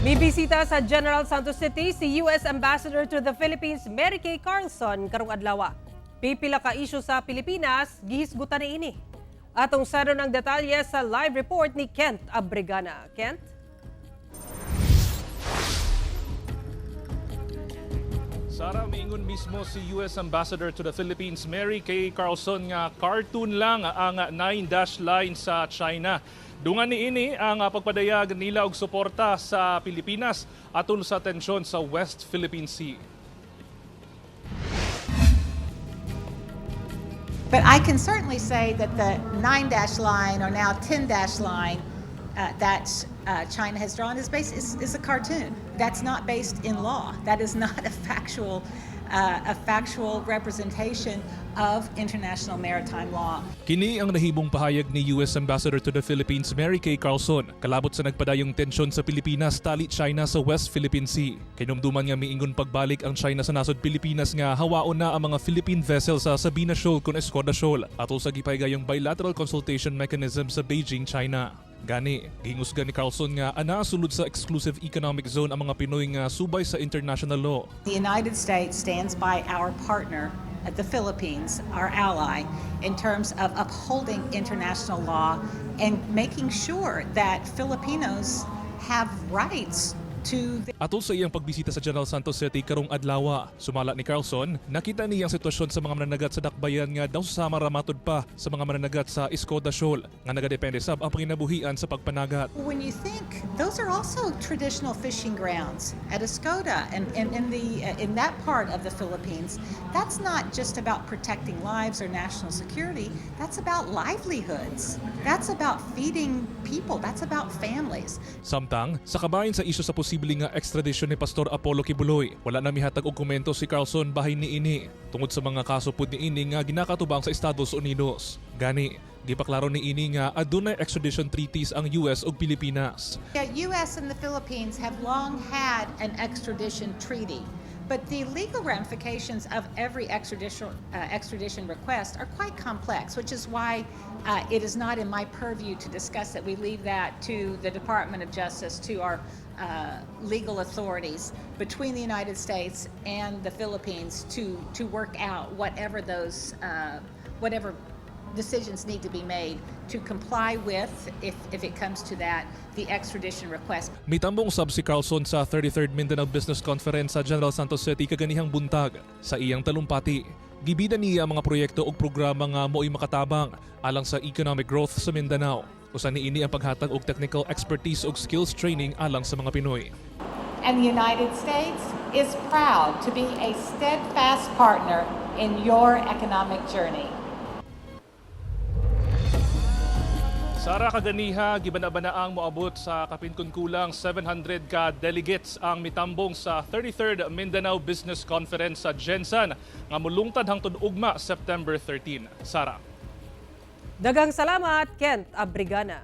May bisita sa General Santos City si U.S. Ambassador to the Philippines Marykay Carlson karong adlaw. Pipila ka isyu sa Pilipinas, gihisgutan ni ini. Atong saro ng detalye sa live report ni Kent Abrigana. Kent? Sara, miingon mismo si U.S. Ambassador to the Philippines Marykay Carlson nga cartoon lang ang 9-dash line sa China. Dungan ni ini ang pagpadayag nila og suporta sa Pilipinas atol sa tensyon sa West Philippine Sea. But I can certainly say that the 9-dash line or now 10-dash line that China has drawn is a cartoon. That's not based in law. That is not a factual representation of international maritime law. Kini ang nahibong pahayag ni U.S. Ambassador to the Philippines Marykay Carlson kalabot sa nagpadayong tensyon sa Pilipinas tali China sa West Philippine Sea. Kinumduman nga miingon pagbalik ang China sa nasod Pilipinas nga hawaon na ang mga Philippine vessels sa Sabina Shoal kun Escoda Shoal atol sa gipahigayong bilateral consultation mechanism sa Beijing, China. Gani, gingusga ni Carlson nga ana sulod sa exclusive economic zone ang mga Pinoy nga subay sa international law. The United States stands by our partner at the Philippines, our ally, in terms of upholding international law and making sure that Filipinos have rights to the... Atol sa iyang pagbisita sa General Santos City karong adlaw, sumala ni Carlson, nakita niya ang sitwasyon sa mga mananagat sa dakbayan nga daw sama ramatod pa sa mga mananagat sa Escoda Shoal nga nagadepende sab ang panginabuhian sa pagpanagat. When you think, those are also traditional fishing grounds at Escoda and in that part of the Philippines. That's not just about protecting lives or national security. That's about livelihoods. That's about feeding people. That's about families. Samtang, sa kabahin sa isyu sa posibleng nga extradition ni Pastor Apollo Kibuloy, wala na mihatag og komento si Carlson bahin ni ini tungod sa mga kaso pud ni ini nga ginakatubang sa Estados Unidos. Gani, gipaklaro ni ini nga adunay extradition treaties ang US ug Pilipinas. The US and the Philippines have long had an extradition treaty. But the legal ramifications of every extradition request are quite complex, which is why it is not in my purview to discuss it. We leave that to the Department of Justice, to our legal authorities between the United States and the Philippines to work out whatever those whatever decisions need to be made to comply with, if it comes to that, the extradition request. Mitambong sab si Carlson sa 33rd Mindanao Business Conference sa General Santos City kaganihang buntag. Sa iyang talumpati, gibida niya ang mga proyekto ug programa nga mo'y makatabang alang sa economic growth sa Mindanao. Usa niini ang paghatag og technical expertise ug skills training alang sa mga Pinoy. And the United States is proud to be a steadfast partner in your economic journey. Sara, kaganiha, gibanabanaang moabot sa kapinkunkulang 700 ka delegates ang mitambong sa 33rd Mindanao Business Conference sa Gensan nga mulungtad hangtod ugma September 13. Sara. Daghang salamat, Kent Abrigana.